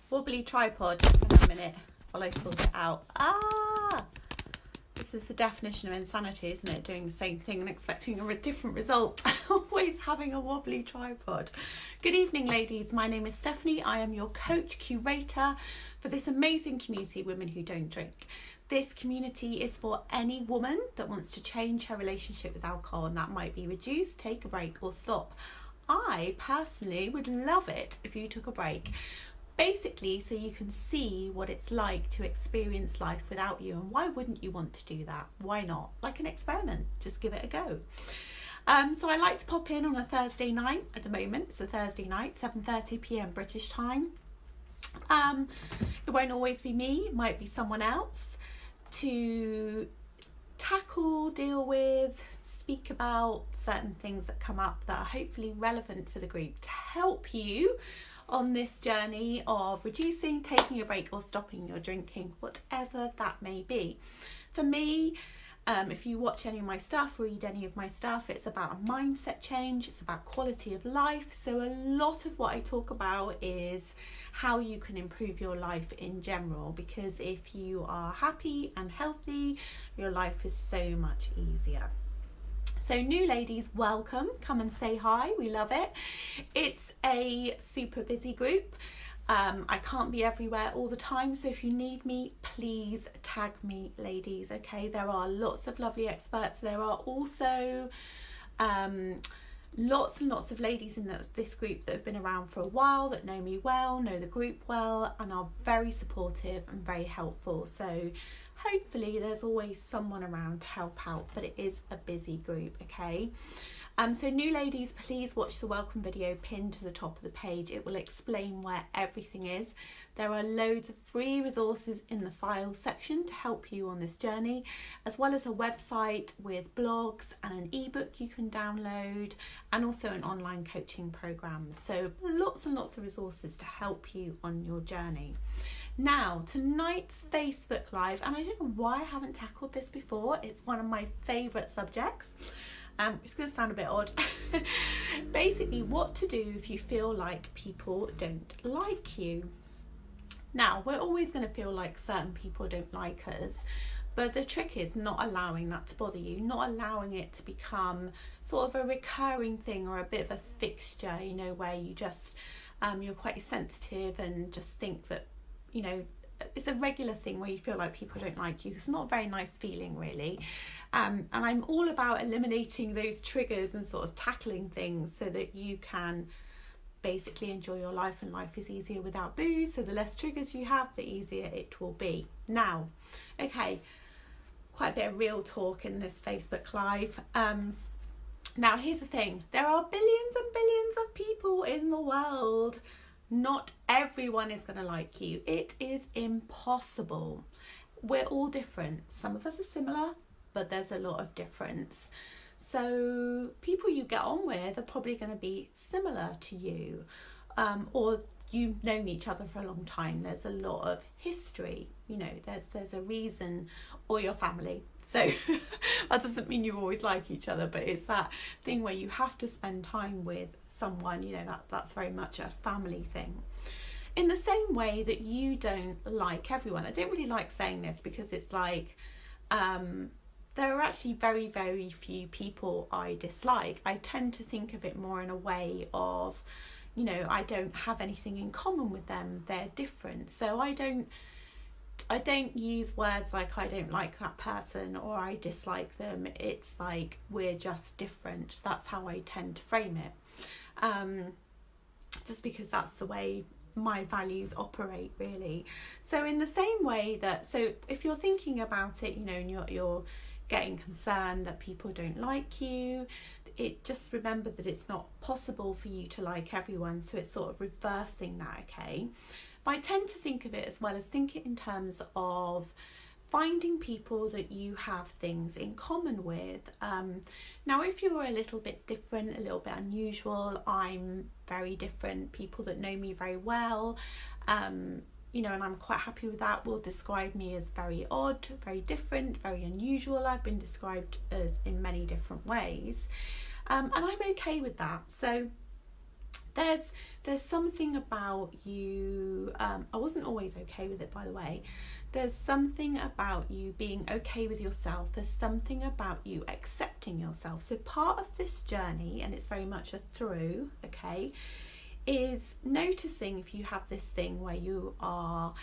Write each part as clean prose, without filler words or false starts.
Wobbly tripod. Hang on a minute while I sort it out. This is the definition of insanity, isn't it? Doing the same thing and expecting a different result. Always having a wobbly tripod. Good evening, ladies. My name is Stephanie. I am your coach, curator for this amazing community, Women Who Don't Drink. This community is for any woman that wants to change her relationship with alcohol, and that might be reduce, take a break, or stop. I personally would love it if you took a break. Basically, so you can see what it's like to experience life without you. And why wouldn't you want to do that? Why not? Like an experiment, just give it a go. So I like to pop in on a Thursday night at the moment. It's a Thursday night, 7:30 p.m. British time. It won't always be me, it might be someone else to tackle, deal with, speak about certain things that come up that are hopefully relevant for the group to help you on this journey of reducing, taking a break, or stopping your drinking, whatever that may be. For me, if you watch any of my stuff, read any of my stuff, it's about a mindset change, it's about quality of life. So a lot of what I talk about is how you can improve your life in general, because if you are happy and healthy, your life is so much easier. So new ladies, welcome. Come and say hi. We love it. It's a super busy group. I can't be everywhere all the time, so if you need me, please tag me, ladies. Okay, there are lots of lovely experts. There are also lots and lots of ladies in this group that have been around for a while, that know me well, know the group well, and are very supportive and very helpful. So hopefully there's always someone around to help out, but it is a busy group, okay? So new ladies, please watch the welcome video pinned to the top of the page. It will explain where everything is. There are loads of free resources in the files section to help you on this journey, as well as a website with blogs and an ebook you can download, and also an online coaching program. So lots and lots of resources to help you on your journey. Now, tonight's Facebook Live, and I don't know why I haven't tackled this before, it's one of my favourite subjects. It's going to sound a bit odd. Basically, what to do if you feel like people don't like you. Now, we're always going to feel like certain people don't like us, but the trick is not allowing that to bother you, not allowing it to become sort of a recurring thing or a bit of a fixture, you know, where you just, you're quite sensitive and just think that, you know, it's a regular thing where you feel like people don't like you. It's not a very nice feeling, really. And I'm all about eliminating those triggers and sort of tackling things so that you can basically enjoy your life, and life is easier without booze. So the less triggers you have, the easier it will be. Now, okay, quite a bit of real talk in this Facebook Live. Now, here's the thing. There are billions and billions of people in the world. Not everyone is going to like you. It is impossible. We're all different. Some of us are similar, but there's a lot of difference. So people you get on with are probably going to be similar to you, or you've known each other for a long time. There's a lot of history, you know, there's a reason, or your family. So that doesn't mean you always like each other, but it's that thing where you have to spend time with someone, you know, that's very much a family thing. In the same way that you don't like everyone. I don't really like saying this because it's like there are actually very, very few people I dislike. I tend to think of it more in a way of, you know, I don't have anything in common with them. They're different. So I don't use words like I don't like that person or I dislike them. It's like we're just different. That's how I tend to frame it. Just because that's the way my values operate, really. So in the same way that, so if you're thinking about it, you know, and you're getting concerned that people don't like you, it just remember that it's not possible for you to like everyone. So it's sort of reversing that, okay? But I tend to think of it as well as think it in terms of finding people that you have things in common with. Now, if you're a little bit different, a little bit unusual, I'm very different. People that know me very well, you know, and I'm quite happy with that, will describe me as very odd, very different, very unusual. I've been described as in many different ways, and I'm okay with that. So there's something about you, I wasn't always okay with it, by the way. There's something about you being okay with yourself. There's something about you accepting yourself. So part of this journey, and it's very much a through, okay, is noticing if you have this thing where you are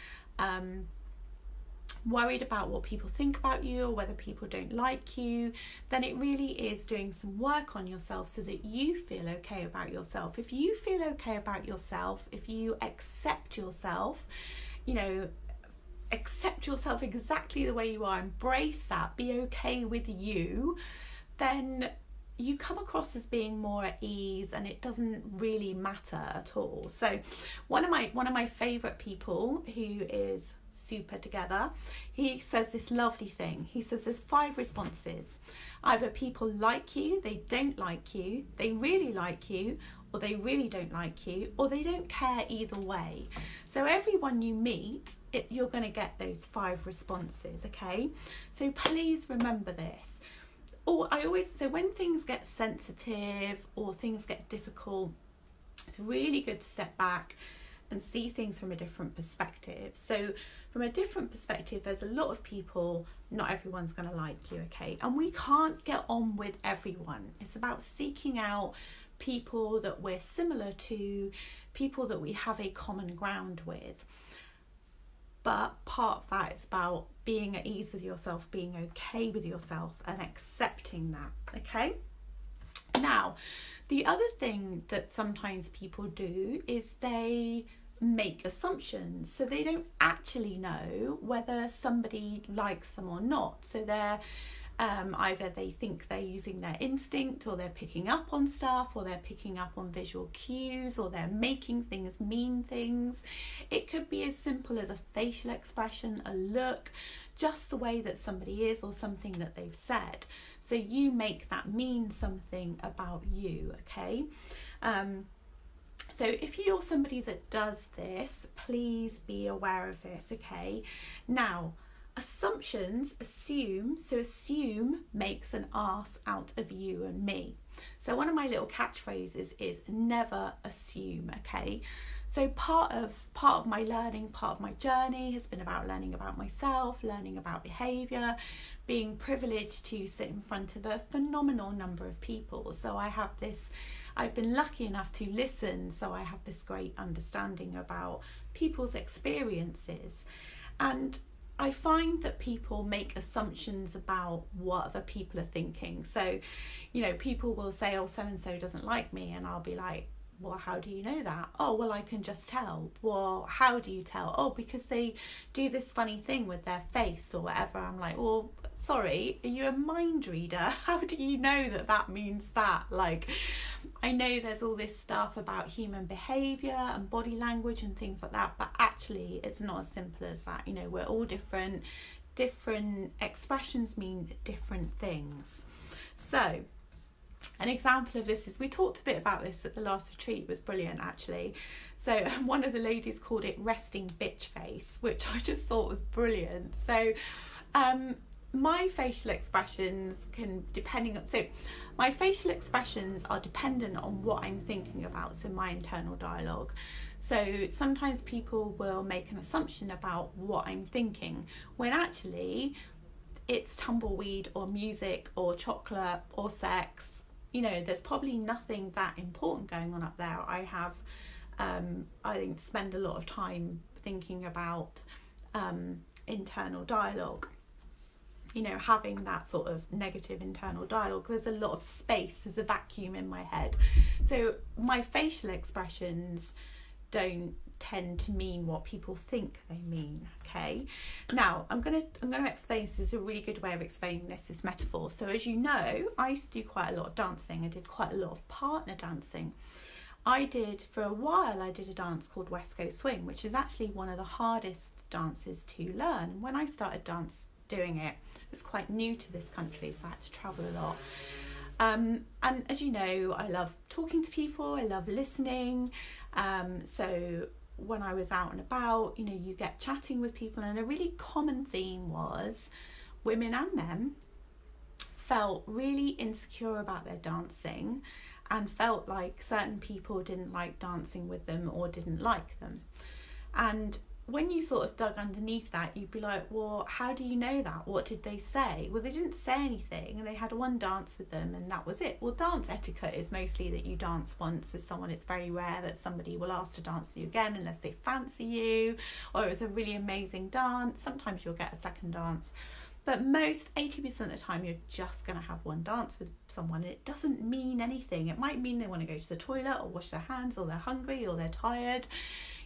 worried about what people think about you, or whether people don't like you, then it really is doing some work on yourself so that you feel okay about yourself. If you feel okay about yourself, if you accept yourself, you know, accept yourself exactly the way you are, embrace that, be okay with you, then you come across as being more at ease, and it doesn't really matter at all. So one of my favorite people, who is super together, he says this lovely thing. He says there's 5 responses. Either people like you, they don't like you, they really like you, or they really don't like you, or they don't care either way. So everyone you meet, you're going to get those 5 responses, okay? So please remember this. Or I always say, when things get sensitive or things get difficult, it's really good to step back and see things from a different perspective. So from a different perspective, there's a lot of people, not everyone's going to like you, okay? And we can't get on with everyone. It's about seeking out people that we're similar to, people that we have a common ground with. But part of that is about being at ease with yourself, being okay with yourself, and accepting that, okay? Now, the other thing that sometimes people do is they make assumptions. So they don't actually know whether somebody likes them or not. So they're either they think they're using their instinct, or they're picking up on stuff, or they're picking up on visual cues, or they're making things mean things. It could be as simple as a facial expression, a look, just the way that somebody is, or something that they've said. So you make that mean something about you, okay? So if you're somebody that does this, please be aware of this, okay? Now, assumptions, assume makes an arse out of you and me. So one of my little catchphrases is never assume, okay? So part of my learning, part of my journey has been about learning about myself, learning about behaviour, being privileged to sit in front of a phenomenal number of people. So I've been lucky enough to listen, so I have this great understanding about people's experiences. And I find that people make assumptions about what other people are thinking. So, you know, people will say, oh, so-and-so doesn't like me. And I'll be like, well, how do you know that? Oh, well, I can just tell. Well, how do you tell? Oh, because they do this funny thing with their face or whatever. I'm like, well, sorry, are you a mind reader? How do you know that that means that? Like, I know there's all this stuff about human behaviour and body language and things like that, but actually it's not as simple as that. You know, we're all different expressions mean different things. So an example of this is, we talked a bit about this at the last retreat. It was brilliant, actually. So one of the ladies called it resting bitch face, which I just thought was brilliant. So my facial expressions my facial expressions are dependent on what I'm thinking about, so my internal dialogue. So sometimes people will make an assumption about what I'm thinking, when actually it's tumbleweed or music or chocolate or sex. You know, there's probably nothing that important going on up there. I didn't spend a lot of time thinking about internal dialogue. You know, having that sort of negative internal dialogue, there's a lot of space, there's a vacuum in my head. So my facial expressions don't tend to mean what people think they mean, okay? Now, I'm gonna explain, this is a really good way of explaining this metaphor. So as you know, I used to do quite a lot of dancing. I did quite a lot of partner dancing. For a while, I did a dance called West Coast Swing, which is actually one of the hardest dances to learn. When I started doing it was quite new to this country, so I had to travel a lot. And as you know, I love talking to people, I love listening. So when I was out and about, you know, you get chatting with people, and a really common theme was women and men felt really insecure about their dancing, and felt like certain people didn't like dancing with them or didn't like them. And when you sort of dug underneath that, you'd be like, well, how do you know that? What did they say? Well, they didn't say anything, and they had one dance with them and that was it. Well, dance etiquette is mostly that you dance once with someone. It's very rare that somebody will ask to dance with you again unless they fancy you or it was a really amazing dance. Sometimes you'll get a second dance, but most 80% of the time you're just going to have one dance with someone, and it doesn't mean anything. It might mean they want to go to the toilet or wash their hands, or they're hungry, or they're tired,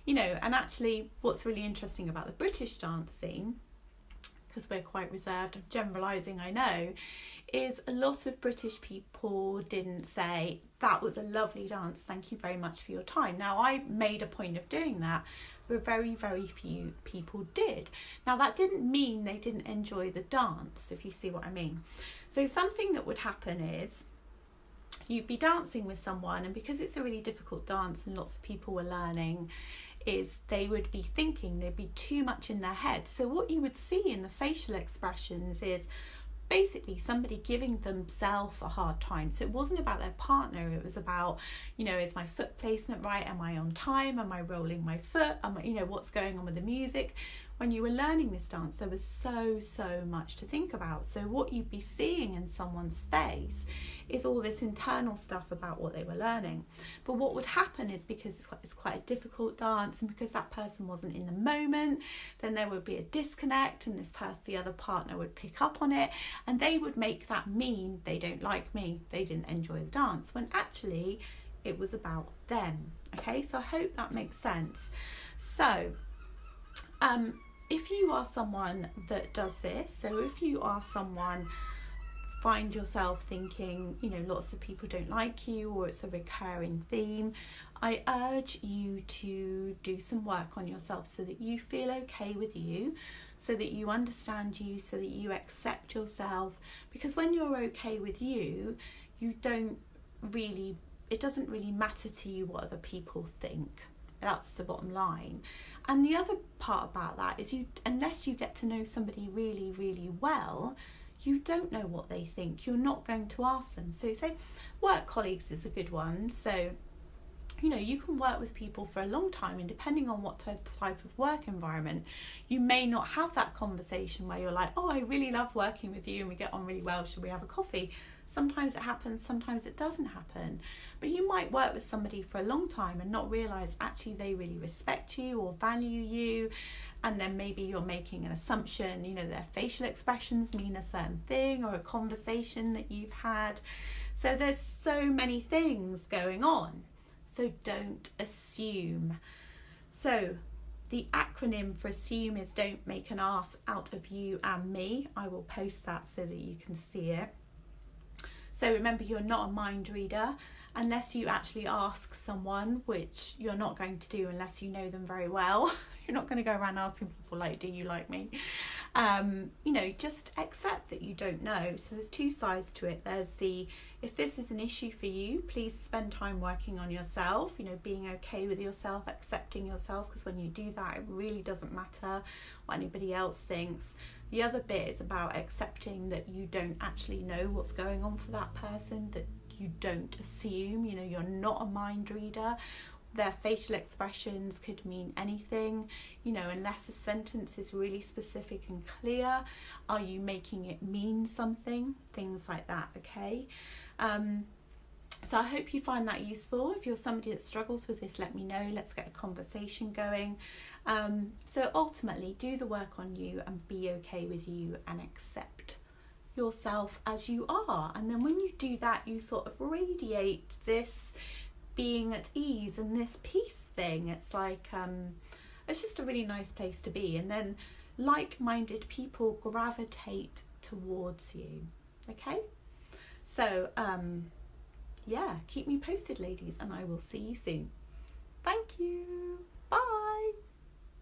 you know. And actually what's really interesting about the British dance scene, because we're quite reserved, I'm generalising I know, is a lot of British people didn't say, that was a lovely dance, thank you very much for your time. Now, I made a point of doing that, but very, very few people did. Now, that didn't mean they didn't enjoy the dance, if you see what I mean. So something that would happen is you'd be dancing with someone, and because it's a really difficult dance and lots of people were learning, is they would be thinking, they'd be too much in their head. So what you would see in the facial expressions is basically somebody giving themselves a hard time. So it wasn't about their partner, it was about, you know, is my foot placement right? Am I on time? Am I rolling my foot? You know, what's going on with the music? When you were learning this dance, there was so much to think about. So what you'd be seeing in someone's face is all this internal stuff about what they were learning. But what would happen is, because it's quite a difficult dance, and because that person wasn't in the moment, then there would be a disconnect, and the other partner would pick up on it, and they would make that mean they don't like me, they didn't enjoy the dance, when actually it was about them. Okay, so I hope that makes sense. So if you are someone that does this, so if you are someone, find yourself thinking, you know, lots of people don't like you, or it's a recurring theme, I urge you to do some work on yourself so that you feel okay with you, so that you understand you, so that you accept yourself. Because when you're okay with you, it doesn't really matter to you what other people think. That's the bottom line. And the other part about that is, unless you get to know somebody really, really well, you don't know what they think. You're not going to ask them. So say work colleagues is a good one. So, you know, you can work with people for a long time, and depending on what type of work environment, you may not have that conversation where you're like, oh, I really love working with you and we get on really well, should we have a coffee? Sometimes it happens, sometimes it doesn't happen. But you might work with somebody for a long time and not realise actually they really respect you or value you, and then maybe you're making an assumption, you know, their facial expressions mean a certain thing, or a conversation that you've had. So there's so many things going on. So don't assume. So the acronym for assume is don't make an ass out of you and me. I will post that so that you can see it. So remember, you're not a mind reader unless you actually ask someone, which you're not going to do unless you know them very well. You're not going to go around asking people like, do you like me? You know, just accept that you don't know. So there's two sides to it. There's if this is an issue for you, please spend time working on yourself, you know, being okay with yourself, accepting yourself, because when you do that, it really doesn't matter what anybody else thinks. The other bit is about accepting that you don't actually know what's going on for that person, that you don't assume, you know, you're not a mind reader. Their facial expressions could mean anything, you know, unless a sentence is really specific and clear. Are you making it mean something? Things like that, okay? So I hope you find that useful. If you're somebody that struggles with this, let me know. Let's get a conversation going. So ultimately, do the work on you and be okay with you and accept yourself as you are. And then when you do that, you sort of radiate this being at ease and this peace thing. It's like, it's just a really nice place to be. And then like-minded people gravitate towards you. Okay? So, yeah, keep me posted, ladies, and I will see you soon. Thank you.